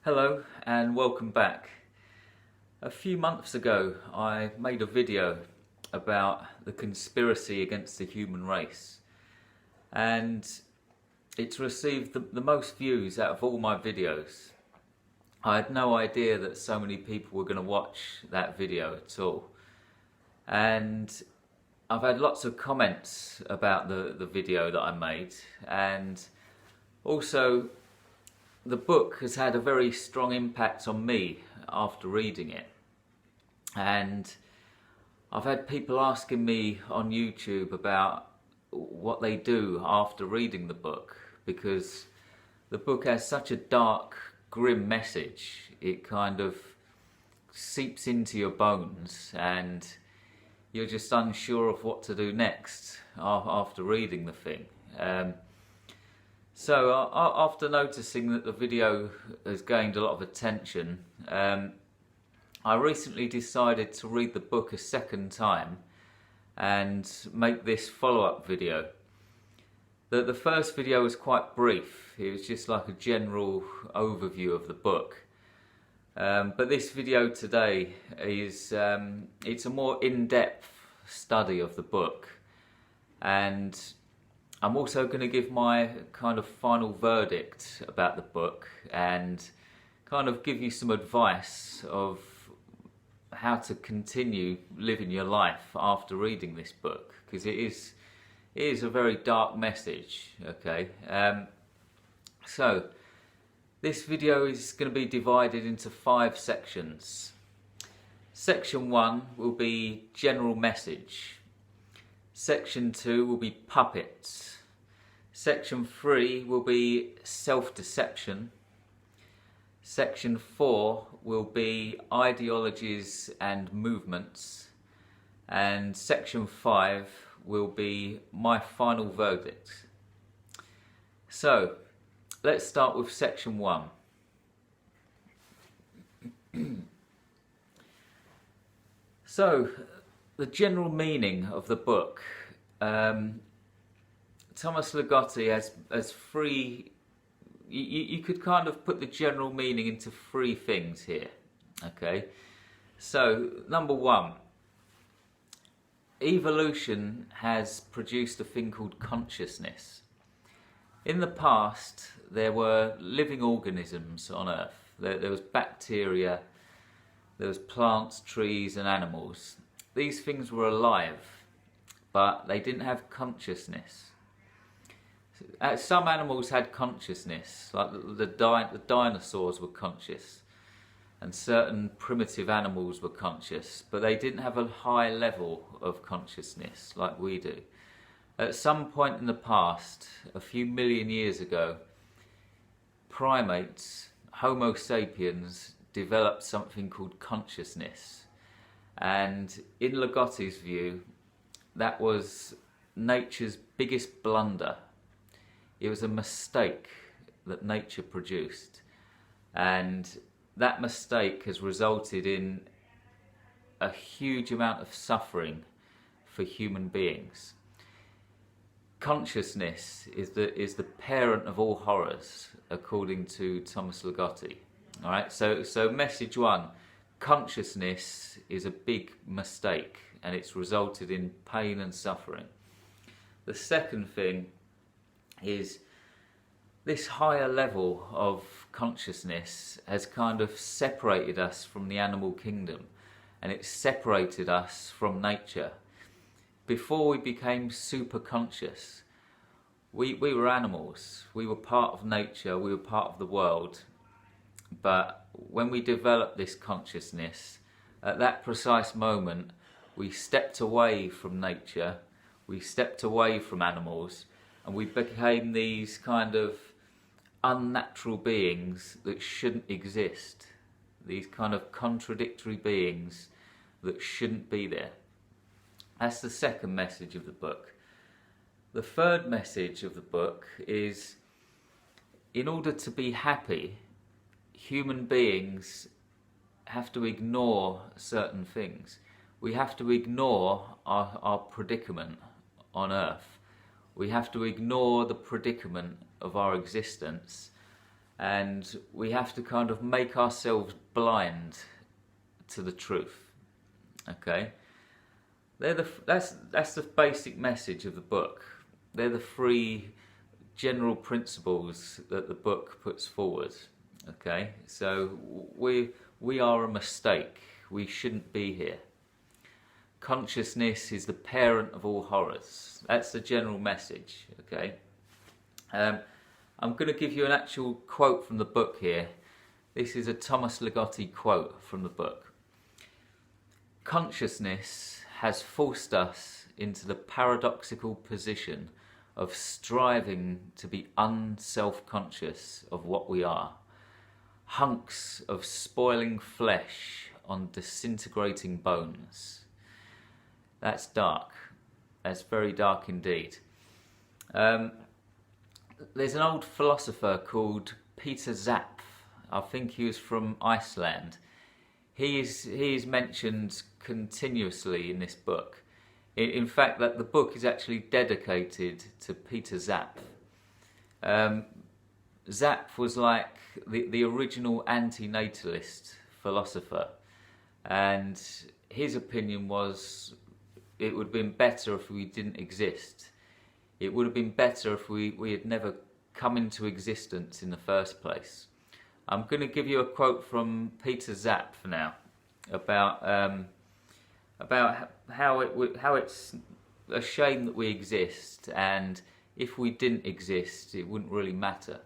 Hello and welcome back. A few months ago I made a video about the conspiracy against the human race, and it's received the most views out of all my videos. I had no idea that so many people were going to watch that video at all, and I've had lots of comments about the video that I made, and also the book has had a very strong impact on me after reading it. And I've had people asking me on YouTube about what they do after reading the book, because the book has such a dark, grim message. It kind of seeps into your bones and you're just unsure of what to do next after reading the thing. So after noticing that the video has gained a lot of attention, I recently decided to read the book a second time and make this follow-up video. The first video was quite brief. It was just like a general overview of the book. But this video today is it's a more in-depth study of the book, and I'm also going to give my kind of final verdict about the book and kind of give you some advice of how to continue living your life after reading this book, because it is a very dark message. Okay, so this video is going to be divided into 5 sections. Section 1 will be general message. Section 2 will be puppets. Section 3 will be self-deception. Section 4 will be ideologies and movements. And Section 5 will be my final verdict. So, let's start with Section 1. So, the general meaning of the book. Thomas Ligotti has 3. You could kind of put the general meaning into 3 things here. Okay, so number 1, evolution has produced a thing called consciousness. In the past, there were living organisms on Earth. There was bacteria, there was plants, trees and animals. These things were alive, but they didn't have consciousness. Some animals had consciousness, like the dinosaurs were conscious, and certain primitive animals were conscious, but they didn't have a high level of consciousness like we do. At some point in the past, a few million years ago, primates, Homo sapiens, developed something called consciousness. And in Ligotti's view, that was nature's biggest blunder. It was a mistake that nature produced, and that mistake has resulted in a huge amount of suffering for human beings. Consciousness is the parent of all horrors, according to Thomas Ligotti. All right, so message 1. Consciousness is a big mistake and it's resulted in pain and suffering. The second thing is this higher level of consciousness has kind of separated us from the animal kingdom, and it's separated us from nature. Before we became super conscious, we were animals, we were part of nature, we were part of the world. But when we developed this consciousness, at that precise moment, we stepped away from nature, we stepped away from animals, and we became these kind of unnatural beings that shouldn't exist. These kind of contradictory beings that shouldn't be there. That's the second message of the book. The third message of the book is, in order to be happy, human beings have to ignore certain things. We have to ignore our predicament on Earth. We have to ignore the predicament of our existence and we have to kind of make ourselves blind to the truth. Okay, that's the basic message of the book. They're the three general principles that the book puts forward. Okay, so we are a mistake. We shouldn't be here. Consciousness is the parent of all horrors. That's the general message. Okay, I'm going to give you an actual quote from the book here. This is a Thomas Ligotti quote from the book. Consciousness has forced us into the paradoxical position of striving to be unself-conscious of what we are. Hunks of spoiling flesh on disintegrating bones. That's dark. That's very dark indeed. There's an old philosopher called Peter Zapf. I think he was from Iceland. He is mentioned continuously in this book. In fact, that the book is actually dedicated to Peter Zapf. Zapf was like the original antinatalist philosopher, and his opinion was it would have been better if we didn't exist. It would have been better if we had never come into existence in the first place. I'm going to give you a quote from Peter Zapf now about how it's a shame that we exist, and if we didn't exist, it wouldn't really matter.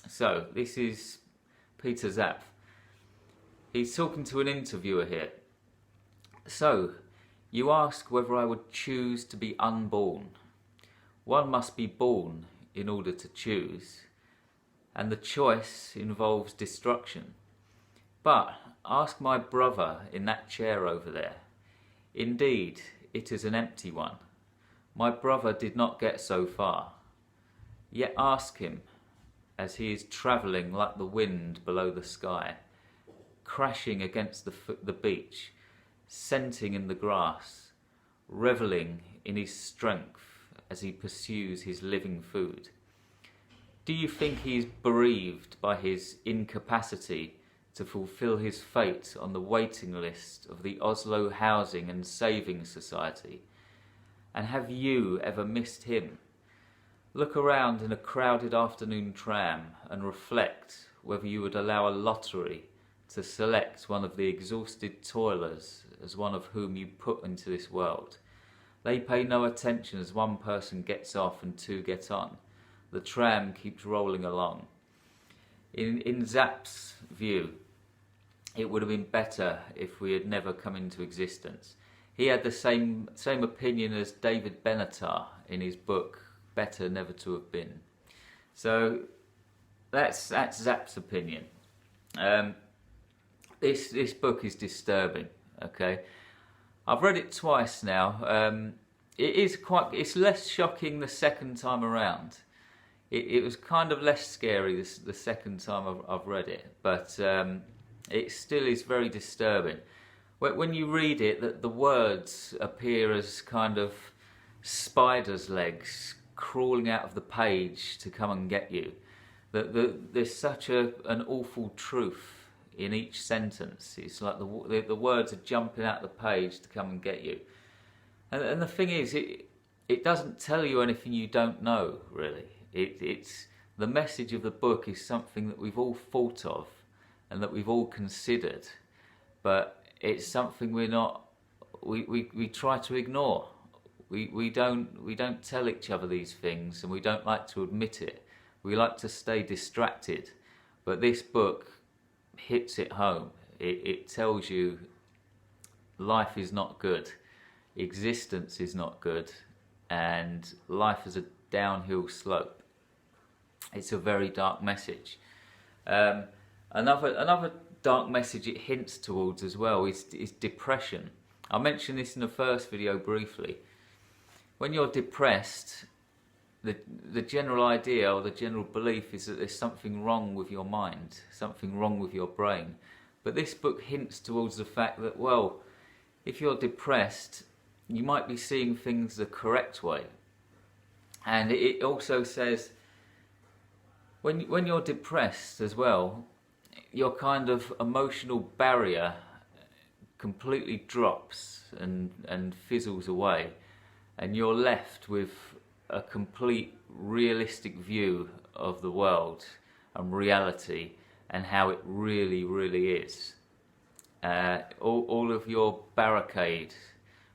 So this is Peter Zapf. He's talking to an interviewer here. So, you ask whether I would choose to be unborn. One must be born in order to choose, and the choice involves destruction. But ask my brother in that chair over there. Indeed, it is an empty one. My brother did not get so far. Yet ask him, as he is travelling like the wind below the sky, crashing against the beach, scenting in the grass, revelling in his strength as he pursues his living food. Do you think he is bereaved by his incapacity to fulfil his fate on the waiting list of the Oslo Housing and Saving Society? And have you ever missed him? Look around in a crowded afternoon tram and reflect whether you would allow a lottery to select one of the exhausted toilers as one of whom you put into this world. They pay no attention as one person gets off and two get on. The tram keeps rolling along. In Zapf's view, it would have been better if we had never come into existence. He had the same opinion as David Benatar in his book, Better Never to Have Been. So that's Zapf's opinion. This book is disturbing. Okay, I've read it twice now. It's less shocking the second time around. It was kind of less scary the second time I've read it, but it still is very disturbing. When you read it, the words appear as kind of spiders' legs crawling out of the page to come and get you. There's such an awful truth in each sentence. It's like the words are jumping out of the page to come and get you. And the thing is, it doesn't tell you anything you don't know, really. It's the message of the book is something that we've all thought of and that we've all considered, but it's something we try to ignore. We don't tell each other these things, and we don't like to admit it. We like to stay distracted, but this book hits it home. It tells you life is not good, existence is not good, and life is a downhill slope. It's a very dark message. Another dark message it hints towards as well is depression. I mentioned this in the first video briefly. When you're depressed, the general idea or the general belief is that there's something wrong with your mind, something wrong with your brain. But this book hints towards the fact that, well, if you're depressed, you might be seeing things the correct way. And it also says When you're depressed as well, your kind of emotional barrier completely drops and fizzles away, and you're left with a complete realistic view of the world and reality and how it really is. All of your barricade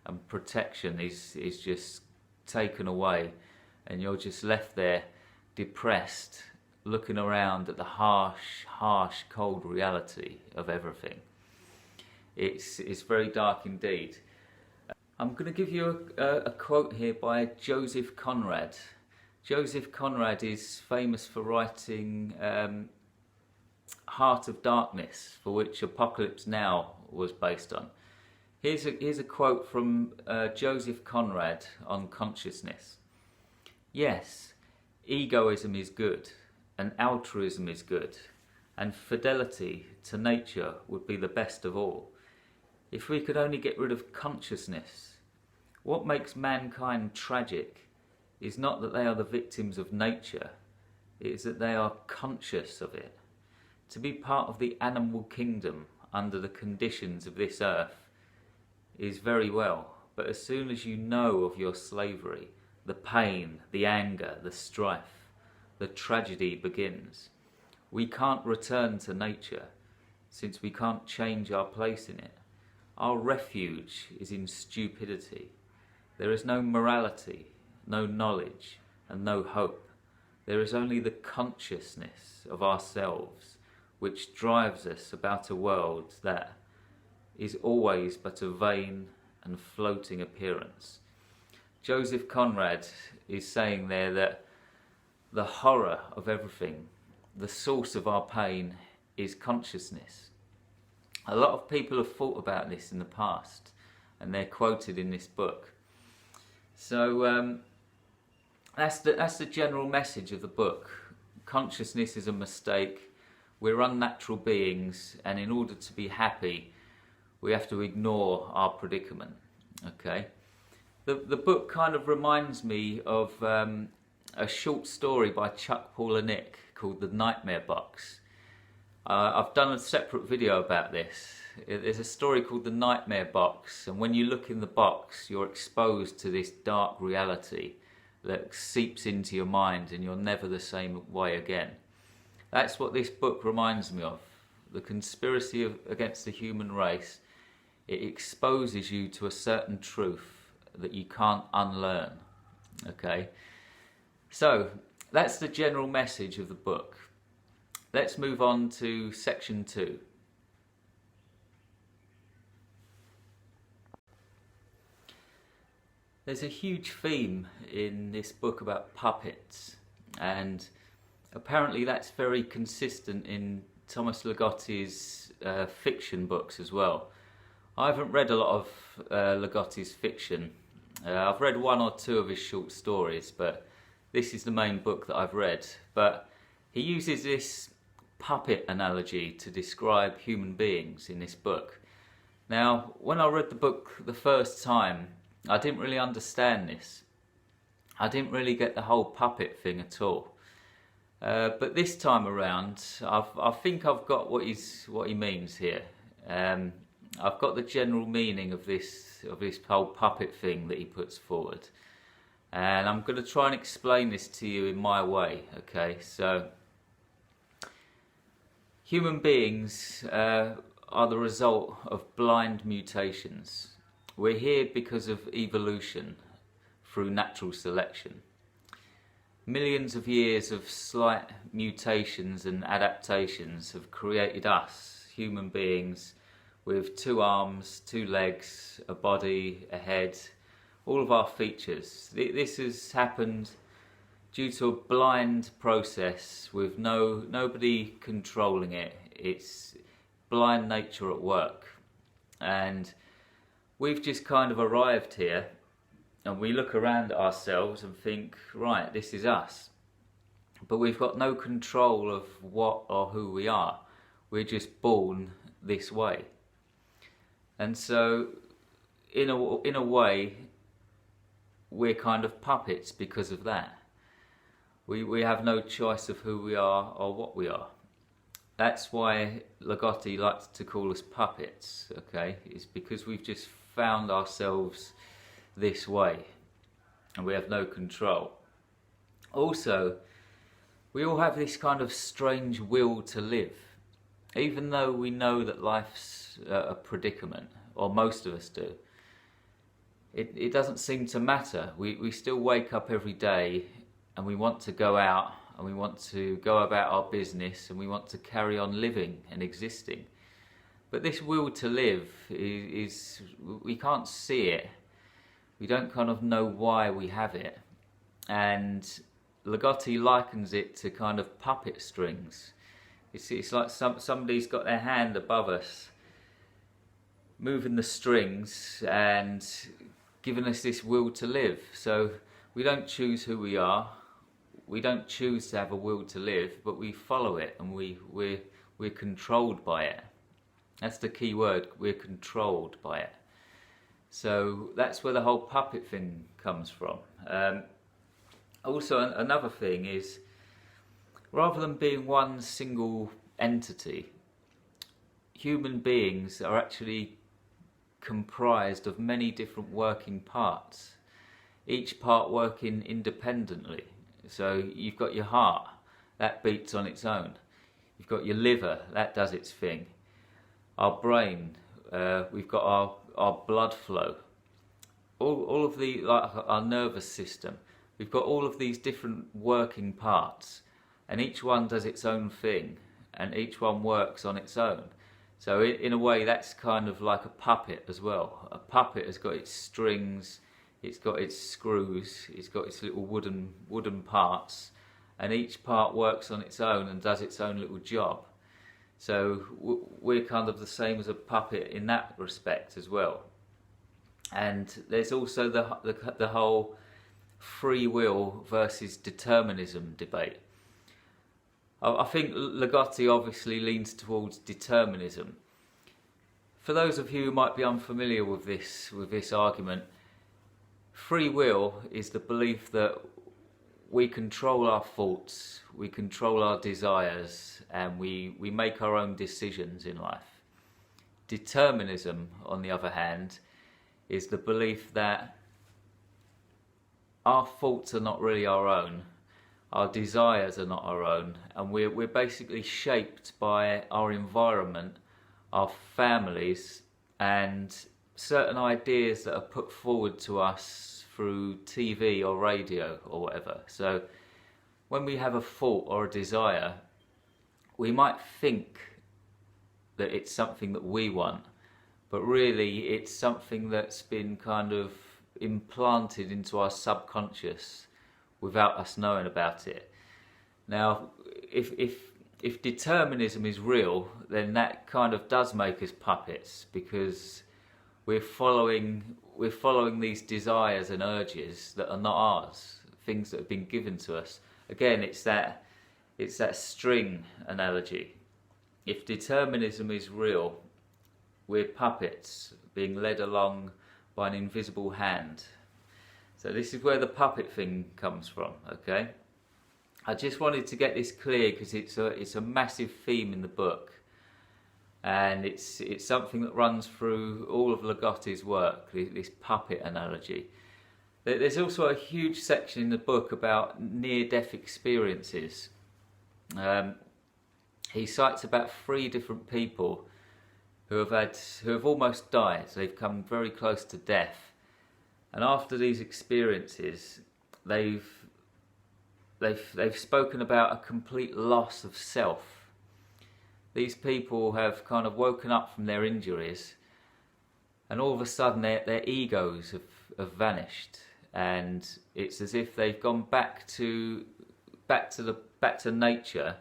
and protection is just taken away, and you're just left there depressed, looking around at the harsh, cold reality of everything. It's very dark indeed. I'm going to give you a quote here by Joseph Conrad. Joseph Conrad is famous for writing Heart of Darkness, for which Apocalypse Now was based on. Here's a quote from Joseph Conrad on consciousness. Yes, egoism is good, and altruism is good, and fidelity to nature would be the best of all. If we could only get rid of consciousness. What makes mankind tragic is not that they are the victims of nature, it is that they are conscious of it. To be part of the animal kingdom under the conditions of this earth is very well, but as soon as you know of your slavery, the pain, the anger, the strife, the tragedy begins. We can't return to nature, since we can't change our place in it. Our refuge is in stupidity. There is no morality, no knowledge, and no hope. There is only the consciousness of ourselves, which drives us about a world that is always but a vain and floating appearance. Joseph Conrad is saying there that the horror of everything, the source of our pain, is consciousness. A lot of people have thought about this in the past, and they're quoted in this book. So that's the general message of the book. Consciousness is a mistake. We're unnatural beings, and in order to be happy, we have to ignore our predicament. Okay. The book kind of reminds me of a short story by Chuck Palahniuk called The Nightmare Box. I've done a separate video about this. There's a story called The Nightmare Box, and when you look in the box, you're exposed to this dark reality that seeps into your mind, and you're never the same way again. That's what this book reminds me of. The conspiracy against the human race. It exposes you to a certain truth that you can't unlearn. Okay? So, that's the general message of the book. Let's move on to section 2. There's a huge theme in this book about puppets, and apparently that's very consistent in Thomas Ligotti's fiction books as well. I haven't read a lot of Ligotti's fiction. I've read one or two of his short stories, but this is the main book that I've read. But he uses this puppet analogy to describe human beings in this book. Now, when I read the book the first time, I didn't really understand this. I didn't really get the whole puppet thing at all. But this time around, I think I've got what he means here. I've got the general meaning of this whole puppet thing that he puts forward, and I'm going to try and explain this to you in my way. Okay, so human beings are the result of blind mutations. We're here because of evolution through natural selection. Millions of years of slight mutations and adaptations have created us, human beings, with 2 arms, 2 legs, a body, a head, all of our features. This has happened due to a blind process with nobody controlling it. It's blind nature at work. And we've just kind of arrived here, and we look around at ourselves and think, right, this is us. But we've got no control of what or who we are. We're just born this way. And so, in a way, we're kind of puppets because of that. We have no choice of who we are or what we are. That's why Ligotti likes to call us puppets, okay? It's because we've just found ourselves this way and we have no control. Also, we all have this kind of strange will to live. Even though we know that life's a predicament, or most of us do, it doesn't seem to matter. We still wake up every day and we want to go out and we want to go about our business and we want to carry on living and existing. But this will to live is we can't see it. We don't kind of know why we have it. And Ligotti likens it to kind of puppet strings. It's like somebody's got their hand above us, moving the strings and giving us this will to live. So we don't choose who we are. We don't choose to have a will to live, but we follow it and we're controlled by it. That's the key word, we're controlled by it. So that's where the whole puppet thing comes from. Also, another thing is, rather than being one single entity, human beings are actually comprised of many different working parts, each part working independently. So you've got your heart, that beats on its own. You've got your liver, that does its thing. Our brain, we've got our blood flow. All of the, like our nervous system. We've got all of these different working parts, and each one does its own thing, and each one works on its own. So in a way, that's kind of like a puppet as well. A puppet has got its strings, it's got its screws, it's got its little wooden parts, and each part works on its own and does its own little job. So we're kind of the same as a puppet in that respect as well. And there's also the whole free will versus determinism debate. I think Ligotti obviously leans towards determinism. For those of you who might be unfamiliar with this argument, free will is the belief that we control our thoughts, we control our desires, and we make our own decisions in life. Determinism, on the other hand, is the belief that our thoughts are not really our own, our desires are not our own, and we're basically shaped by our environment, our families, and certain ideas that are put forward to us through TV or radio or whatever. So when we have a thought or a desire, we might think that it's something that we want, but really it's something that's been kind of implanted into our subconscious without us knowing about it. Now, if determinism is real, then that kind of does make us puppets, because we're following these desires and urges that are not ours, things that have been given to us. Again, it's that string analogy. If determinism is real, we're puppets being led along by an invisible hand. So this is where the puppet thing comes from, okay? I just wanted to get this clear because it's a massive theme in the book, and it's something that runs through all of Ligotti's work, this puppet analogy. There's also a huge section in the book about near-death experiences. He cites about 3 different people who have almost died. They've come very close to death. And after these experiences, they've spoken about a complete loss of self. These people have kind of woken up from their injuries, and all of a sudden their egos have vanished, and it's as if they've gone back to nature.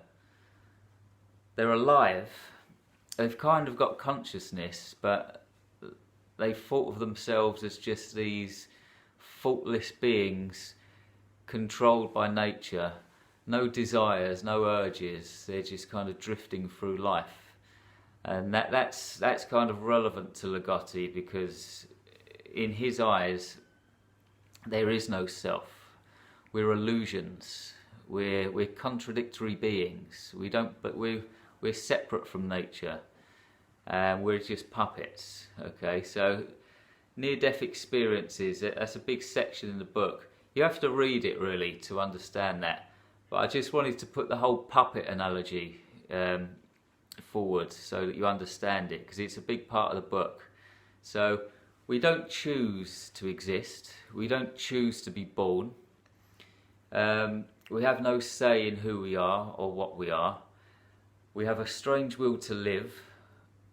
They're alive. They've kind of got consciousness, but they thought of themselves as just these faultless beings controlled by nature, no desires, no urges, they're just kind of drifting through life. And that's kind of relevant to Ligotti, because in his eyes there is no self. We're illusions. We're contradictory beings. We're separate from nature, and we're just puppets. Okay, so near-death experiences, that's a big section in the book. You have to read it really to understand that. But I just wanted to put the whole puppet analogy forward so that you understand it, because it's a big part of the book. So we don't choose to exist. We don't choose to be born. We have no say in who we are or what we are. We have a strange will to live,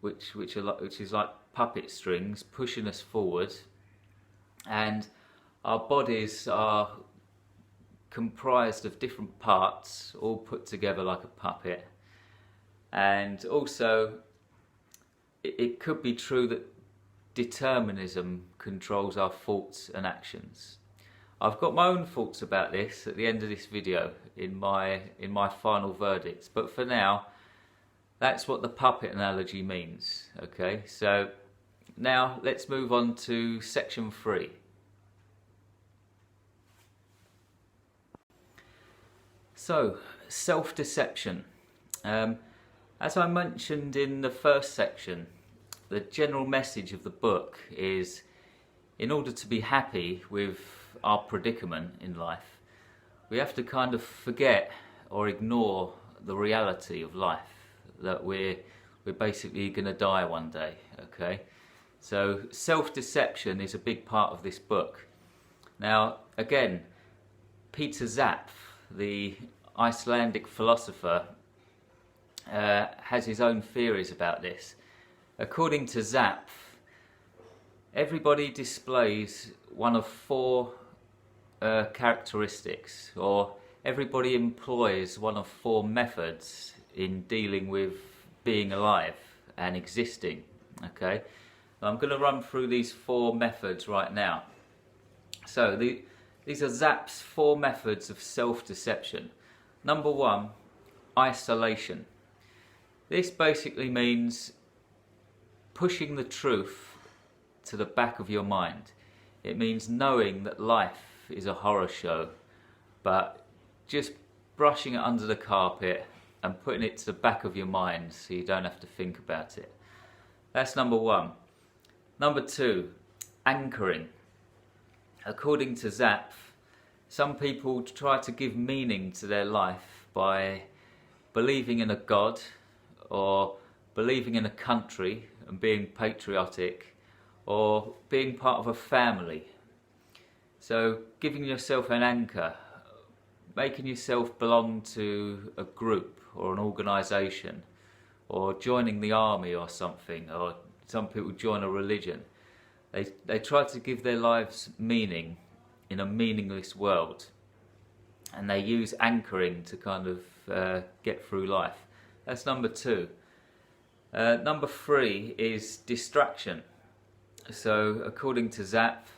which is like puppet strings pushing us forward, and our bodies are comprised of different parts all put together like a puppet. And also it could be true that determinism controls our thoughts and actions. I've got my own thoughts about this at the end of this video in my final verdicts, but for now that's what the puppet analogy means. Okay, so now let's move on to section 3. So, self-deception. As I mentioned in the first section, the general message of the book is, in order to be happy with our predicament in life, we have to kind of forget or ignore the reality of life, that we're basically going to die one day. Okay, so self-deception is a big part of this book. Now again, Peter Zapf, the Icelandic philosopher, has his own theories about this. According to Zapf, everybody displays one of 4 characteristics, or everybody employs one of 4 methods in dealing with being alive and existing. Okay, I'm going to run through these 4 methods right now. So these are Zapf's 4 methods of self-deception. Number 1, isolation. This basically means pushing the truth to the back of your mind. It means knowing that life is a horror show, but just brushing it under the carpet and putting it to the back of your mind so you don't have to think about it. That's number 1. Number 2, anchoring. According to Zapf, some people try to give meaning to their life by believing in a god, or believing in a country and being patriotic, or being part of a family. So giving yourself an anchor, making yourself belong to a group or an organisation, or joining the army or something, or some people join a religion. They try to give their lives meaning in a meaningless world, and they use anchoring to kind of get through life. That's number 2. Number 3 is distraction. So according to Zapf,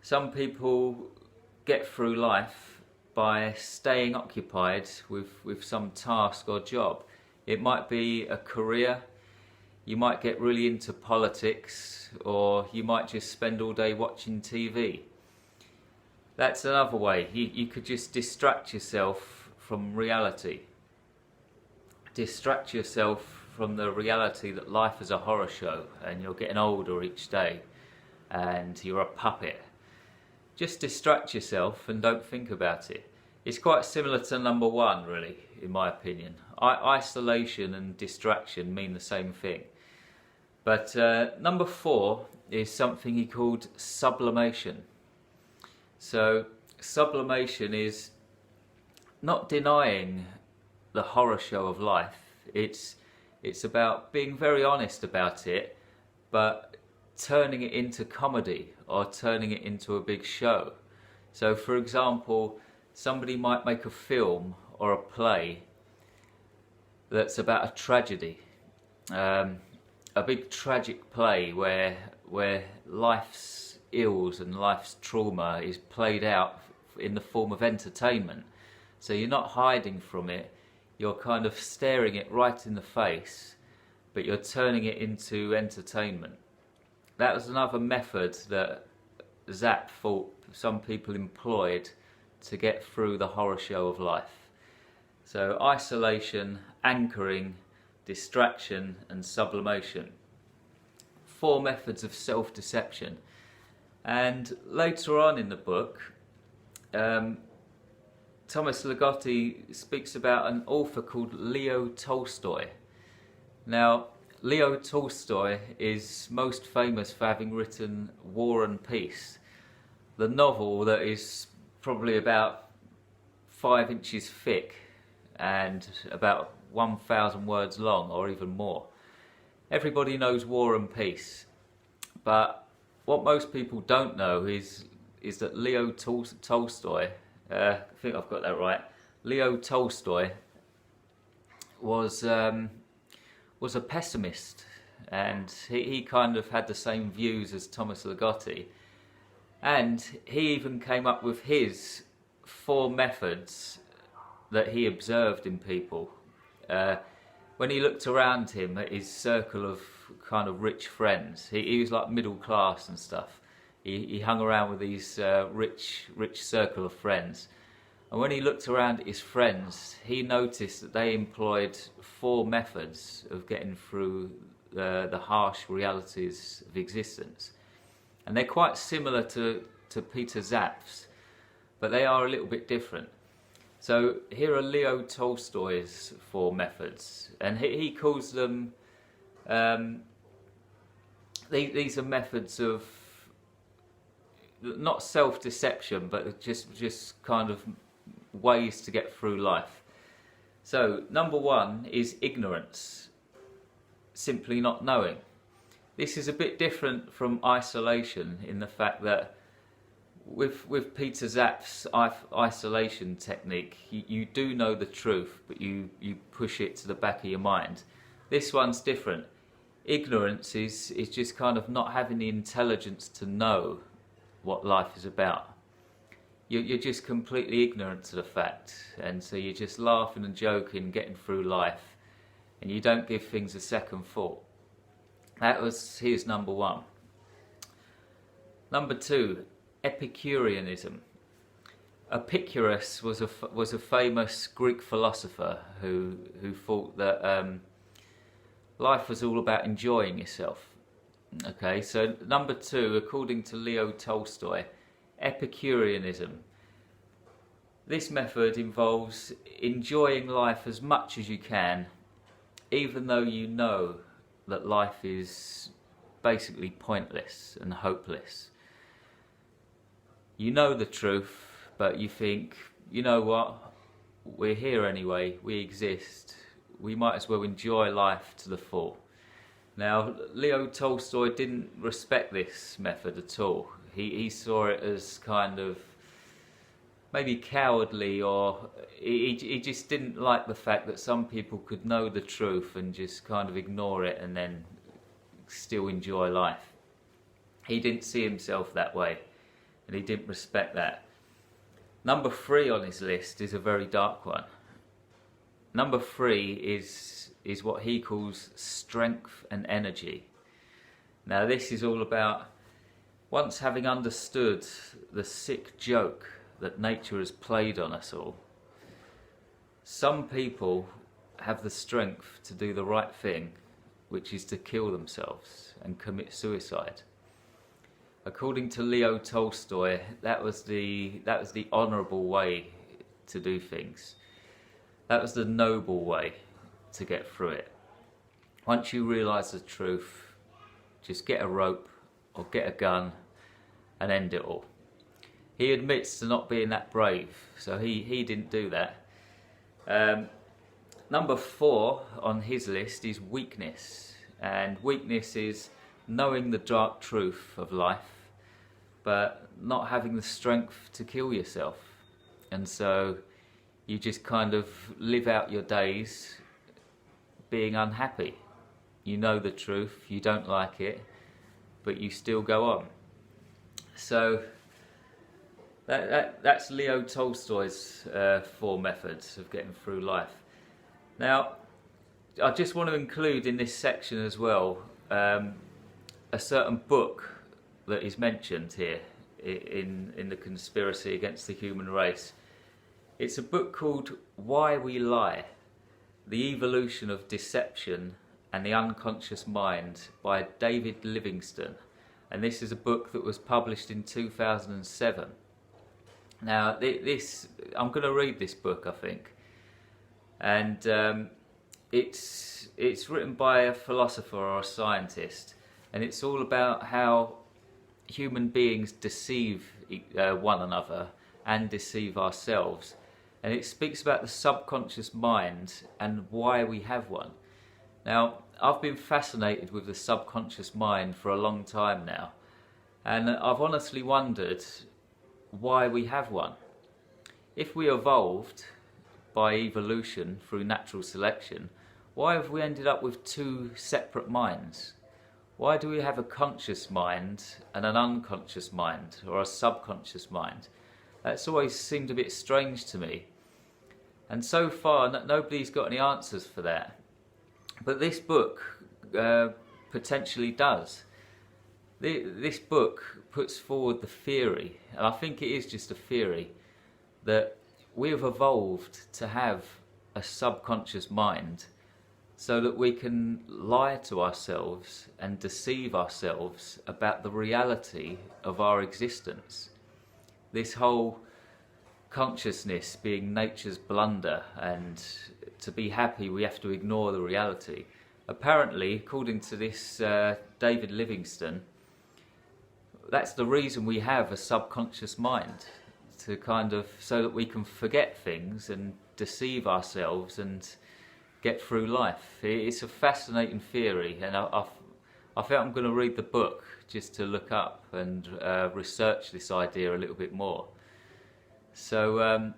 some people get through life by staying occupied with some task or job. It might be a career, you might get really into politics, or you might just spend all day watching TV. That's another way. You could just distract yourself from reality. Distract yourself from the reality that life is a horror show and you're getting older each day and you're a puppet. Just distract yourself and don't think about it. It's quite similar to number 1, really, in my opinion. Isolation and distraction mean the same thing. But number 4 is something he called sublimation. So sublimation is not denying the horror show of life. It's about being very honest about it, but turning it into comedy or turning it into a big show. So for example, somebody might make a film or a play that's about a tragedy, a big tragic play where life's ills and life's trauma is played out in the form of entertainment. So you're not hiding from it, you're kind of staring it right in the face, but you're turning it into entertainment. That was another method that Zapf thought some people employed to get through the horror show of life. So isolation, anchoring, distraction and sublimation. 4 methods of self-deception. And later on in the book, Thomas Ligotti speaks about an author called Leo Tolstoy. Now, Leo Tolstoy is most famous for having written War and Peace, the novel that is probably about 5 inches thick and about 1,000 words long, or even more. Everybody knows War and Peace, but what most people don't know is that Leo Tolstoy, I think I've got that right, Leo Tolstoy was a pessimist, and he kind of had the same views as Thomas Ligotti, and he even came up with his 4 methods that he observed in people. When he looked around him at his circle of kind of rich friends, he was like middle class and stuff. He hung around with these rich circle of friends. And when he looked around at his friends, he noticed that they employed 4 methods of getting through the harsh realities of existence. And they're quite similar to Peter Zapf's, but they are a little bit different. So here are Leo Tolstoy's 4 methods, and he calls them, these are methods of not self-deception, but just kind of ways to get through life. So number 1 is ignorance, simply not knowing. This is a bit different from isolation in the fact that with Peter Zapf's isolation technique, you do know the truth, but you push it to the back of your mind. This one's different. Ignorance is just kind of not having the intelligence to know what life is about. You're just completely ignorant to the fact, and so you're just laughing and joking, getting through life, and you don't give things a second thought. That was his number 1. Number 2, Epicureanism. Epicurus was a famous Greek philosopher who thought that life was all about enjoying yourself. Okay, so number 2, according to Leo Tolstoy, Epicureanism. This method involves enjoying life as much as you can, even though you know that life is basically pointless and hopeless. You know the truth, but you think, you know what, we're here anyway, we exist, we might as well enjoy life to the full. Now, Leo Tolstoy didn't respect this method at all. He saw it as kind of maybe cowardly, or he just didn't like the fact that some people could know the truth and just kind of ignore it and then still enjoy life. He didn't see himself that way, and he didn't respect that. Number 3 on his list is a very dark one. Number 3 is what he calls strength and energy. Now this is all about, once having understood the sick joke that nature has played on us all, some people have the strength to do the right thing, which is to kill themselves and commit suicide. According to Leo Tolstoy, that was the honourable way to do things. That was the noble way to get through it. Once you realise the truth, just get a rope or get a gun and end it all. He admits to not being that brave, so he didn't do that. Number 4 on his list is weakness, and weakness is knowing the dark truth of life, but not having the strength to kill yourself. And so you just kind of live out your days being unhappy. You know the truth, you don't like it, but you still go on. So that's Leo Tolstoy's 4 methods of getting through life. Now, I just want to include in this section as well a certain book that is mentioned here in the conspiracy against the human race. It's a book called Why We Lie, The Evolution of Deception and the Unconscious Mind by David Livingstone. And this is a book that was published in 2007. Now, I'm going to read this book, I think. And it's written by a philosopher or a scientist. And it's all about how human beings deceive one another and deceive ourselves. And it speaks about the subconscious mind and why we have one. Now, I've been fascinated with the subconscious mind for a long time now, and I've honestly wondered why we have one. If we evolved by evolution through natural selection, why have we ended up with two separate minds? Why do we have a conscious mind and an unconscious mind, or a subconscious mind? That's always seemed a bit strange to me. And so far, nobody's got any answers for that. But this book potentially does. This book puts forward the theory, and I think it is just a theory, that we have evolved to have a subconscious mind so that we can lie to ourselves and deceive ourselves about the reality of our existence. This whole consciousness being nature's blunder, and to be happy we have to ignore the reality. Apparently, according to this David Livingstone, that's the reason we have a subconscious mind, to kind of so that we can forget things and deceive ourselves and get through life. It's a fascinating theory, and I felt I'm going to read the book just to look up and research this idea a little bit more. So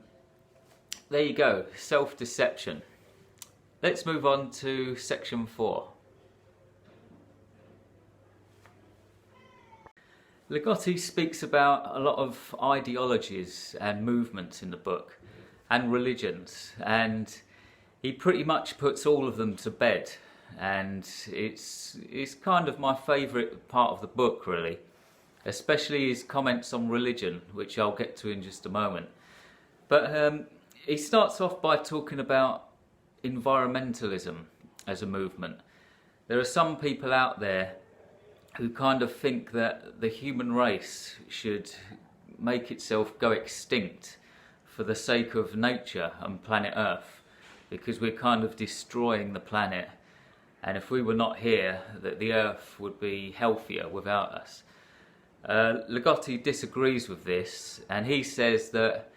there you go, self-deception. Let's move on to section 4. Ligotti speaks about a lot of ideologies and movements in the book, and religions, and he pretty much puts all of them to bed, and it's kind of my favourite part of the book, really. Especially his comments on religion, which I'll get to in just a moment. But he starts off by talking about environmentalism as a movement. There are some people out there who kind of think that the human race should make itself go extinct for the sake of nature and planet Earth, because we're kind of destroying the planet, and if we were not here, that the Earth would be healthier without us. Ligotti disagrees with this, and he says that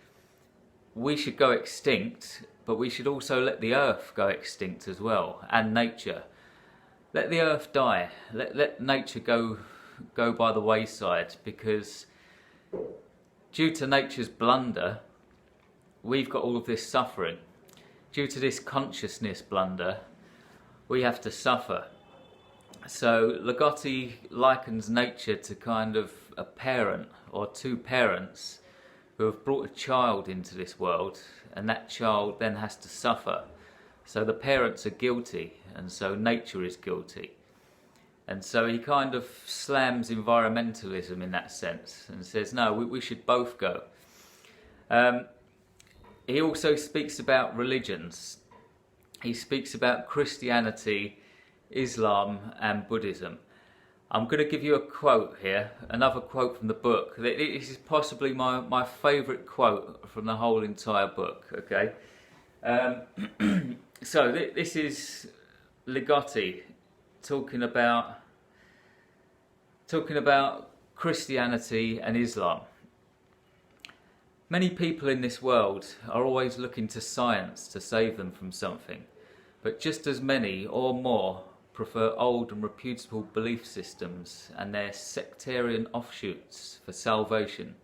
we should go extinct, but we should also let the earth go extinct as well, and nature. Let the earth die, let nature go by the wayside, because due to nature's blunder, we've got all of this suffering. Due to this consciousness blunder, we have to suffer. So Ligotti likens nature to kind of a parent or two parents who have brought a child into this world, and that child then has to suffer. So the parents are guilty, and so nature is guilty. And so he kind of slams environmentalism in that sense and says, no, we should both go. He also speaks about religions. He speaks about Christianity, Islam and Buddhism. I'm going to give you a quote here, another quote from the book. This is possibly my favourite quote from the whole entire book, okay? So this is Ligotti talking about Christianity and Islam. Many people in this world are always looking to science to save them from something, but just as many or more prefer old and reputable belief systems and their sectarian offshoots for salvation.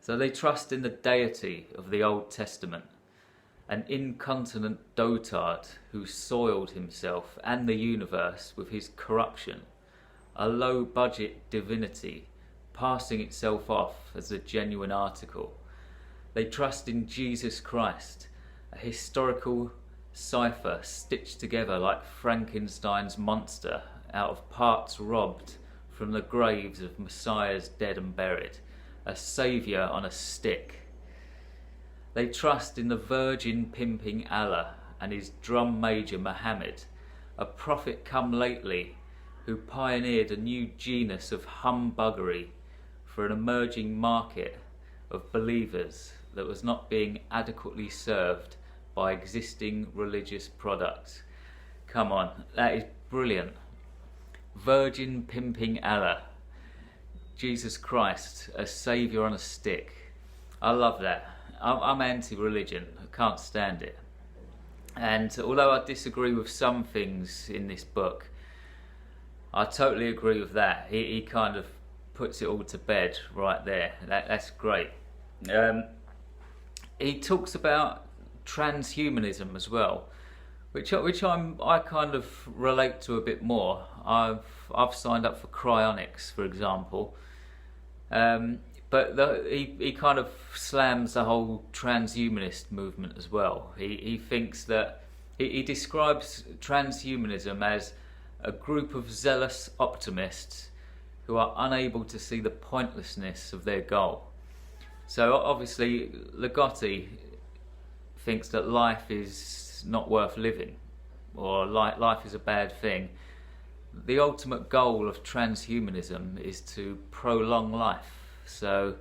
So they trust in the deity of the Old Testament, an incontinent dotard who soiled himself and the universe with his corruption, a low-budget divinity passing itself off as a genuine article. They trust in Jesus Christ, a historical cipher stitched together like Frankenstein's monster out of parts robbed from the graves of messiahs dead and buried, a saviour on a stick. They trust in the virgin pimping Allah and his drum major Muhammad, a prophet come lately who pioneered a new genus of humbuggery for an emerging market of believers that was not being adequately served by existing religious products. Come on, that is brilliant. Virgin pimping Allah. Jesus Christ, a saviour on a stick. I love that. I'm anti-religion. I can't stand it. And although I disagree with some things in this book, I totally agree with that. He kind of puts it all to bed right there. That's great. He talks about transhumanism as well, which I kind of relate to a bit more. I've signed up for cryonics, for example, but he kind of slams the whole transhumanist movement as well. He thinks that he describes transhumanism as a group of zealous optimists who are unable to see the pointlessness of their goal. So obviously Ligotti thinks that life is not worth living, or life is a bad thing. The ultimate goal of transhumanism is to prolong life. So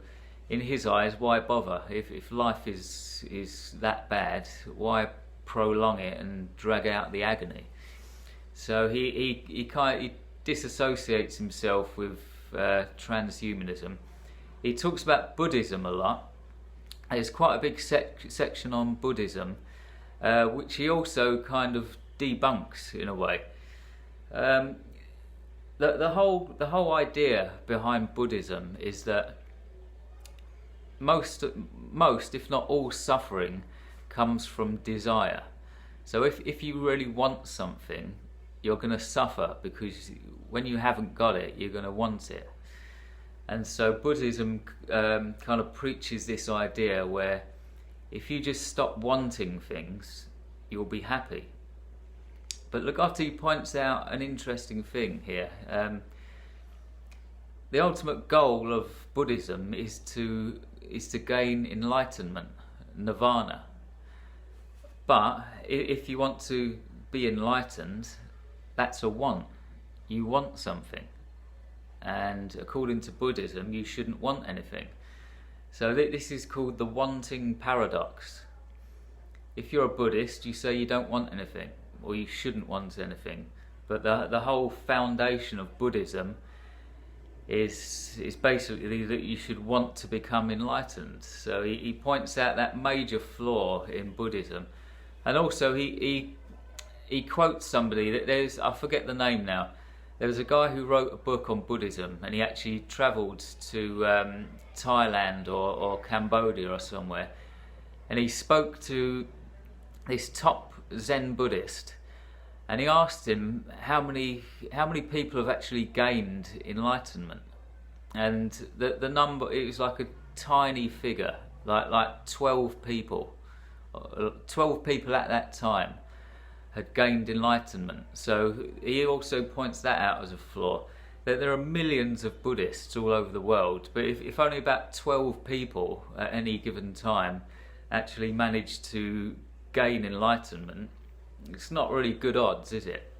in his eyes, why bother? If life is that bad, why prolong it and drag out the agony? So he disassociates himself with transhumanism. He talks about Buddhism a lot. There's quite a big section on Buddhism, which he also kind of debunks in a way. The whole idea behind Buddhism is that most, if not all, suffering comes from desire. So if you really want something, you're going to suffer, because when you haven't got it, you're going to want it. And so Buddhism kind of preaches this idea where if you just stop wanting things, you'll be happy. But Ligotti points out an interesting thing here. The ultimate goal of Buddhism is to gain enlightenment, nirvana. But if you want to be enlightened, that's a want. You want something. And according to Buddhism, you shouldn't want anything. So this is called the wanting paradox. If you're a Buddhist, you say you don't want anything, or you shouldn't want anything. But the whole foundation of Buddhism is basically that you should want to become enlightened. So he points out that major flaw in Buddhism. And also he quotes somebody that I forget the name now. There was a guy who wrote a book on Buddhism, and he actually travelled to Thailand or Cambodia or somewhere, and he spoke to this top Zen Buddhist, and he asked him how many people have actually gained enlightenment, and the number, it was like a tiny figure, like 12 people at that time had gained enlightenment. So he also points that out as a flaw, that there are millions of Buddhists all over the world, but if only about 12 people at any given time actually manage to gain enlightenment, it's not really good odds, is it?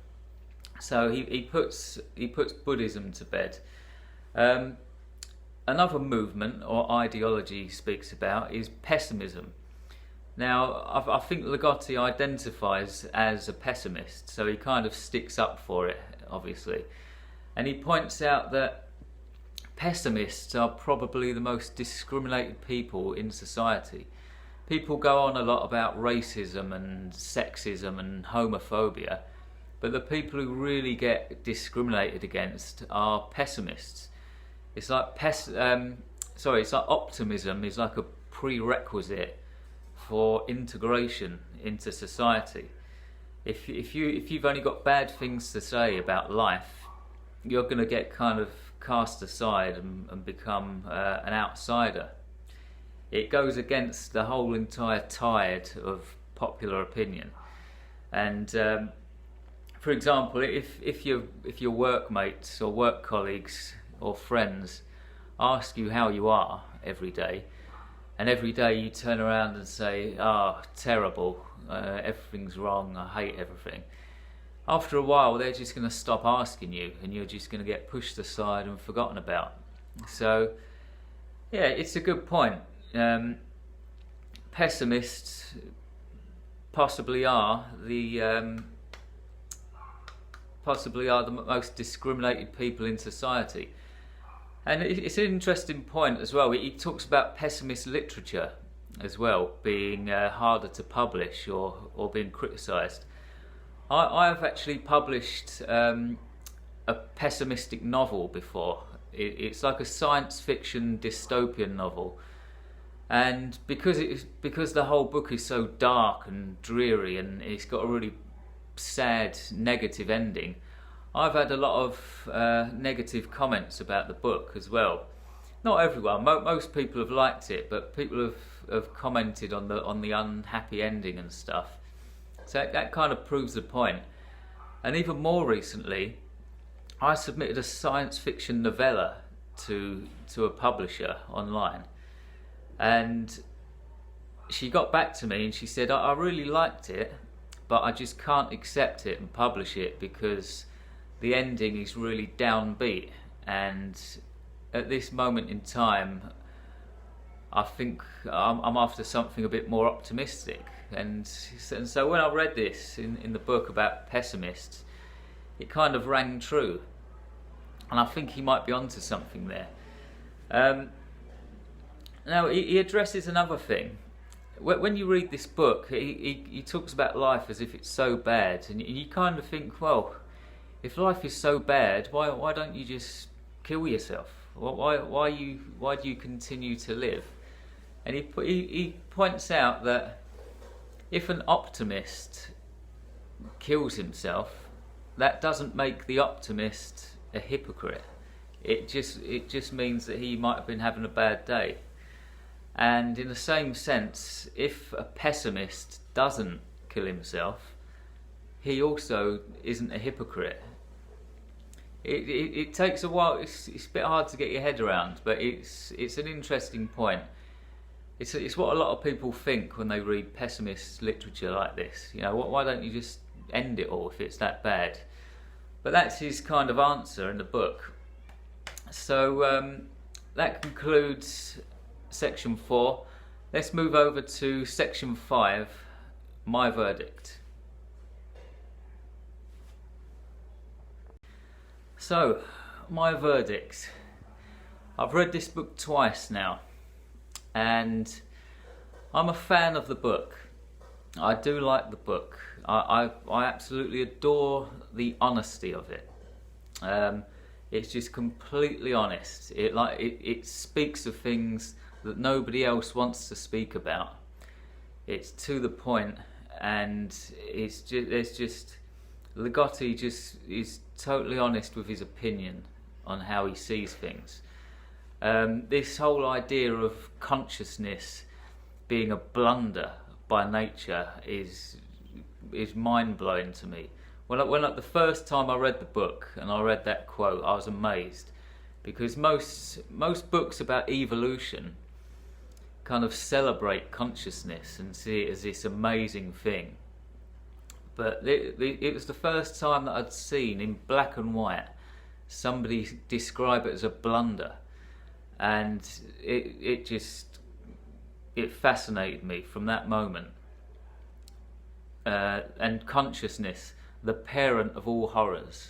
So he puts Buddhism to bed. Another movement or ideology he speaks about is pessimism. Now, I think Ligotti identifies as a pessimist, so he kind of sticks up for it, obviously. And he points out that pessimists are probably the most discriminated people in society. People go on a lot about racism and sexism and homophobia, but the people who really get discriminated against are pessimists. It's like it's like optimism is like a prerequisite for integration into society. If you've only got bad things to say about life, you're going to get kind of cast aside and become an outsider. It goes against the whole entire tide of popular opinion. And for example, if your workmates or work colleagues or friends ask you how you are every day, and every day you turn around and say, "Oh, terrible, everything's wrong, I hate everything," after a while they're just going to stop asking you, and you're just going to get pushed aside and forgotten about. So yeah, it's a good point. Pessimists possibly are the most discriminated people in society. And it's an interesting point as well. He talks about pessimist literature as well being harder to publish or being criticised. I have actually published a pessimistic novel before. It's like a science fiction dystopian novel, and because the whole book is so dark and dreary and it's got a really sad negative ending, I've had a lot of negative comments about the book as well. Not everyone, most people have liked it, but people have commented on the unhappy ending and stuff. So that kind of proves the point. And even more recently, I submitted a science fiction novella to a publisher online, and she got back to me and she said, I really liked it, but I just can't accept it and publish it because the ending is really downbeat, and at this moment in time I think I'm after something a bit more optimistic. And so when I read this in the book about pessimists, it kind of rang true, and I think he might be onto something there. Now he addresses another thing. When you read this book, he talks about life as if it's so bad, and you kind of think, well, if life is so bad, why don't you just kill yourself? Why do you continue to live? And he points out that if an optimist kills himself, that doesn't make the optimist a hypocrite. It just means that he might have been having a bad day. And in the same sense, if a pessimist doesn't kill himself, he also isn't a hypocrite. It takes a while. It's a bit hard to get your head around, but it's an interesting point. It's what a lot of people think when they read pessimist literature like this. You know, why don't you just end it all if it's that bad? But that's his kind of answer in the book. So that concludes section 4. Let's move over to section 5, my verdict. So, my verdict. I've read this book twice now, and I'm a fan of the book. I do like the book. I absolutely adore the honesty of it. It's just completely honest. It speaks of things that nobody else wants to speak about. It's to the point, and Ligotti just is totally honest with his opinion on how he sees things. This whole idea of consciousness being a blunder by nature is mind-blowing to me. When the first time I read the book and I read that quote, I was amazed, because most books about evolution kind of celebrate consciousness and see it as this amazing thing. But it was the first time that I'd seen in black and white somebody describe it as a blunder, and it fascinated me from that moment. And consciousness, the parent of all horrors.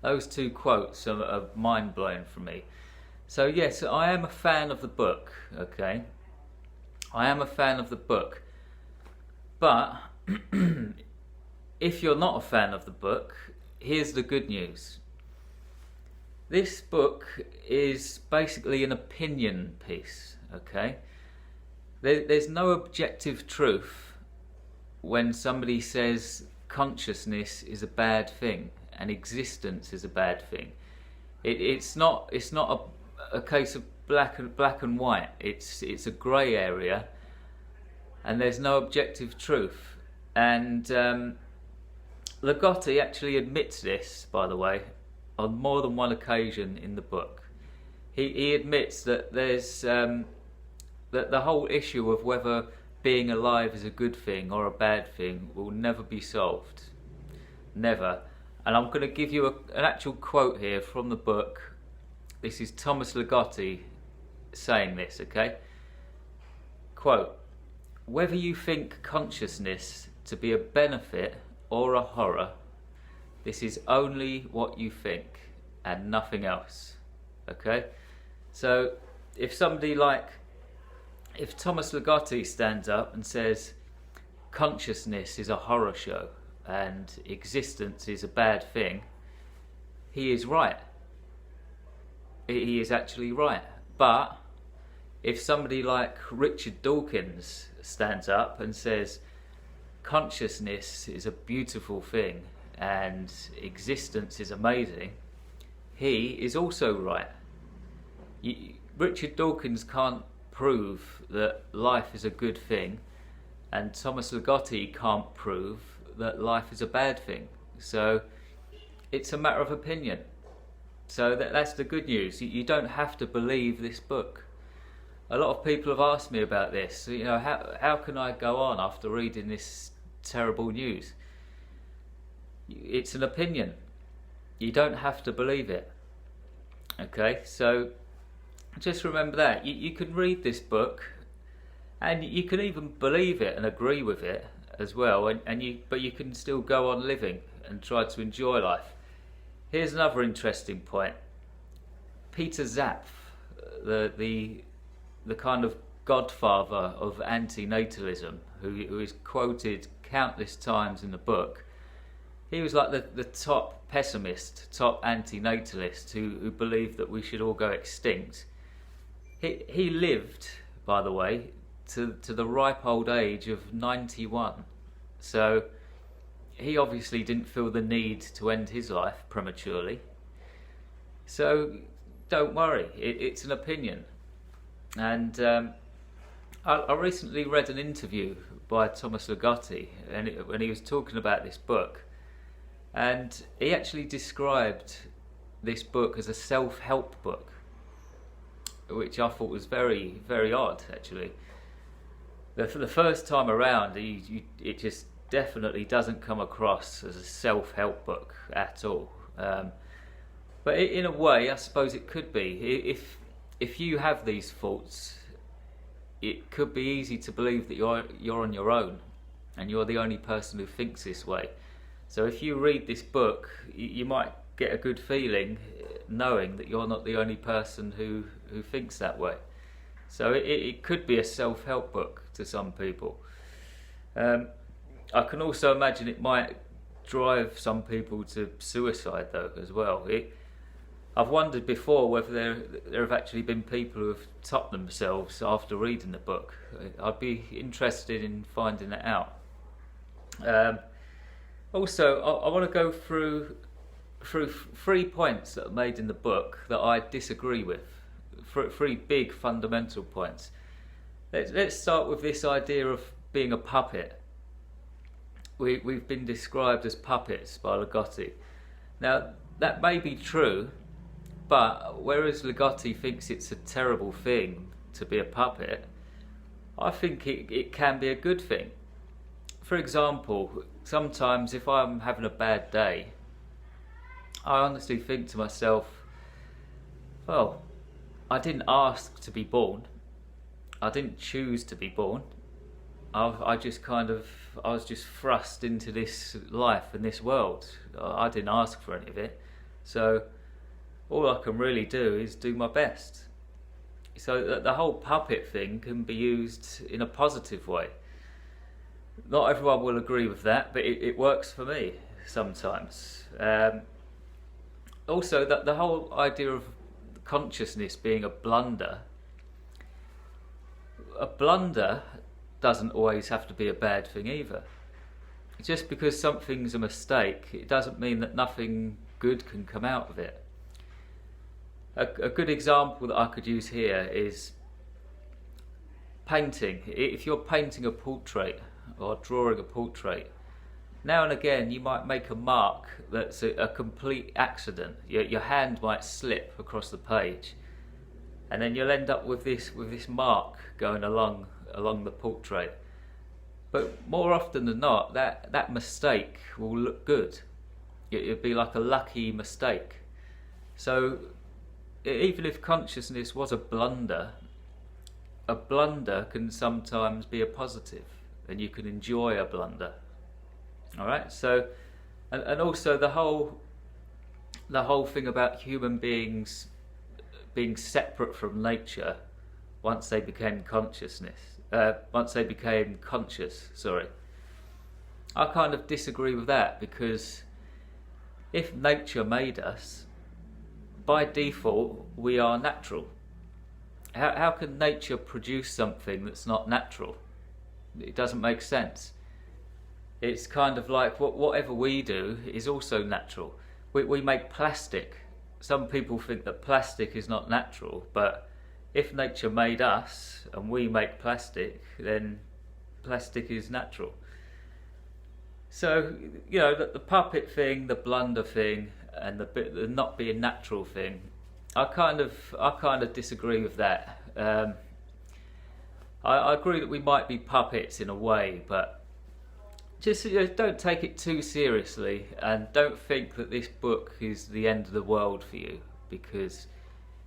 Those two quotes are mind-blowing for me. So yes, I am a fan of the book, okay? I am a fan of the book. But if you're not a fan of the book, here's the good news. This book is basically an opinion piece, okay? There's no objective truth when somebody says consciousness is a bad thing and existence is a bad thing. It's not a case of black and white. It's a grey area, and there's no objective truth. And Ligotti actually admits this, by the way, on more than one occasion in the book. He admits that there's that the whole issue of whether being alive is a good thing or a bad thing will never be solved. Never. And I'm going to give you an actual quote here from the book. This is Thomas Ligotti saying this, okay? Quote, "Whether you think consciousness to be a benefit or a horror, this is only what you think and nothing else." Okay? So if Thomas Ligotti stands up and says consciousness is a horror show and existence is a bad thing, he is right. He is actually right. But if somebody like Richard Dawkins stands up and says consciousness is a beautiful thing and existence is amazing, he is also right. Richard Dawkins can't prove that life is a good thing, and Thomas Ligotti can't prove that life is a bad thing. So it's a matter of opinion. So that's the good news. You don't have to believe this book. A lot of people have asked me about this. You know, how can I go on after reading this terrible news? It's an opinion. You don't have to believe it. Okay, so just remember that. You can read this book and you can even believe it and agree with it as well, but you can still go on living and try to enjoy life. Here's another interesting point. Peter Zapf, the kind of godfather of antinatalism, who is quoted countless times in the book, he was like the top pessimist, top antinatalist who believed that we should all go extinct. He lived, by the way, to the ripe old age of 91. So he obviously didn't feel the need to end his life prematurely. So don't worry, it's an opinion. And I recently read an interview by Thomas Ligotti when he was talking about this book, and he actually described this book as a self-help book, which I thought was very, very odd, actually. For the first time around, it just definitely doesn't come across as a self-help book at all. But in a way, I suppose it could be. If you have these thoughts, it could be easy to believe that you're on your own and you're the only person who thinks this way. So if you read this book, you might get a good feeling knowing that you're not the only person who thinks that way. So it could be a self-help book to some people. I can also imagine it might drive some people to suicide though as well. I've wondered before whether there have actually been people who have topped themselves after reading the book. I'd be interested in finding that out. Also, I want to go through 3 points that are made in the book that I disagree with. 3 big fundamental points. Let's start with this idea of being a puppet. We've been described as puppets by Ligotti. Now, that may be true, but whereas Ligotti thinks it's a terrible thing to be a puppet, I think it can be a good thing. For example, sometimes if I'm having a bad day, I honestly think to myself, well, I didn't ask to be born. I didn't choose to be born. I was just thrust into this life and this world. I didn't ask for any of it. So all I can really do is do my best. So the whole puppet thing can be used in a positive way. Not everyone will agree with that, but it works for me sometimes. Also, the whole idea of consciousness being a blunder doesn't always have to be a bad thing either. Just because something's a mistake, it doesn't mean that nothing good can come out of it. A good example that I could use here is painting. If you're painting a portrait or drawing a portrait, now and again you might make a mark that's a complete accident. Your hand might slip across the page. and then you'll end up with this mark going along the portrait. But more often than not, that mistake will look good. It'd be like a lucky mistake. So even if consciousness was a blunder can sometimes be a positive, and you can enjoy a blunder. All right. So, and also the whole thing about human beings being separate from nature once they became conscious. Sorry, I kind of disagree with that, because if nature made us, by default we are natural. How can nature produce something that's not natural? It doesn't make sense. It's kind of like whatever we do is also natural. We make plastic. Some people think that plastic is not natural, but if nature made us and we make plastic, then plastic is natural. So, you know, the puppet thing, the blunder thing, and the not being natural thing, I kind of disagree with that. I agree that we might be puppets in a way, but just, you know, don't take it too seriously, and don't think that this book is the end of the world for you, because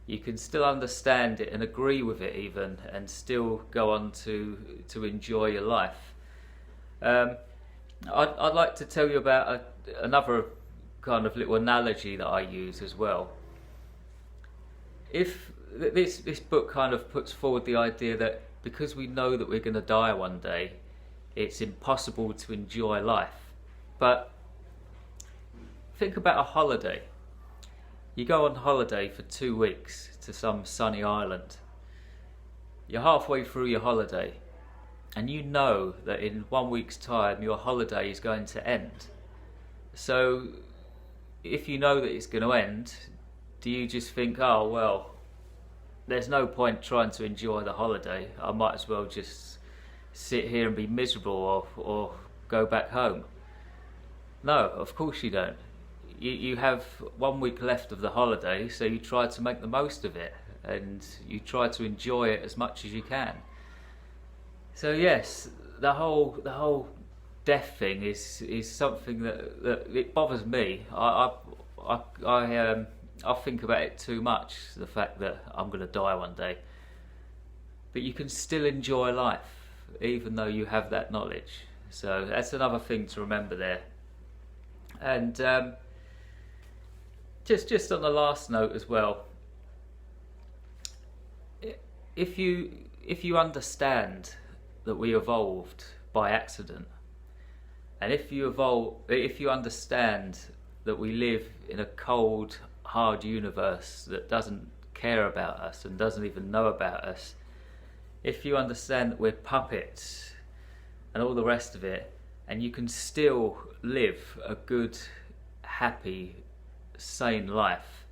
you can still understand it and agree with it even, and still go on to enjoy your life. I'd like to tell you about another kind of little analogy that I use as well. If this book kind of puts forward the idea that because we know that we're going to die one day, it's impossible to enjoy life. But think about a holiday. You go on holiday for 2 weeks to some sunny island. You're halfway through your holiday, and you know that in 1 week's time your holiday is going to end. So if you know that it's going to end, do you just think, oh well, there's no point trying to enjoy the holiday, I might as well just sit here and be miserable, or go back home? No, of course you don't. You have 1 week left of the holiday, so you try to make the most of it, and you try to enjoy it as much as you can. So yes, the whole death thing is something that it bothers me. I think about it too much, the fact that I'm going to die one day. But you can still enjoy life, even though you have that knowledge. So that's another thing to remember there. And just on the last note as well, if you understand that we evolved by accident, and if you understand that we live in a cold, hard universe that doesn't care about us and doesn't even know about us, if you understand that we're puppets and all the rest of it, and you can still live a good, happy, sane life,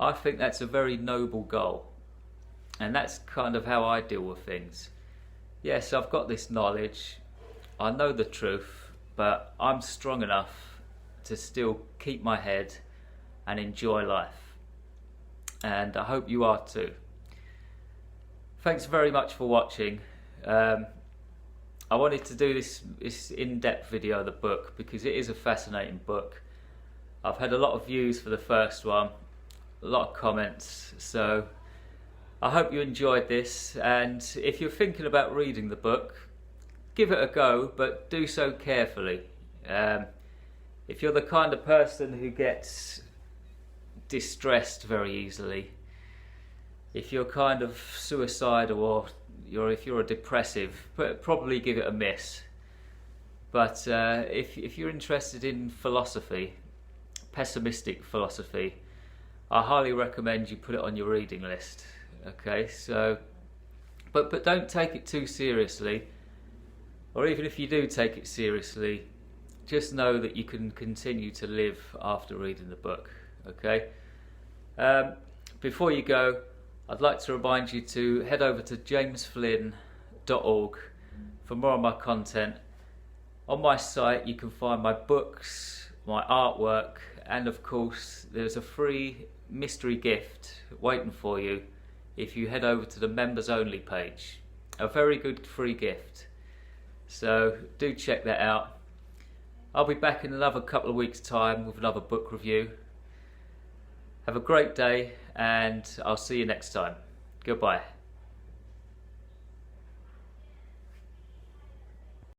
I think that's a very noble goal. And that's kind of how I deal with things. Yes, I've got this knowledge, I know the truth, but I'm strong enough to still keep my head and enjoy life. And I hope you are too. Thanks very much for watching. I wanted to do this in-depth video of the book because it is a fascinating book. I've had a lot of views for the first one, a lot of comments, so I hope you enjoyed this. And if you're thinking about reading the book, give it a go, but do so carefully. If you're the kind of person who gets distressed very easily, if you're kind of suicidal, or if you're a depressive, probably give it a miss. But if you're interested in philosophy, pessimistic philosophy, I highly recommend you put it on your reading list. Okay, so but don't take it too seriously, or even if you do take it seriously, just know that you can continue to live after reading the book. Okay, before you go, I'd like to remind you to head over to jamesflynn.org for more of my content. On my site you can find my books, my artwork, and of course there's a free mystery gift waiting for you if you head over to the members only page. A very good free gift. So do check that out. I'll be back in another couple of weeks' time with another book review. Have a great day, and I'll see you next time. Goodbye.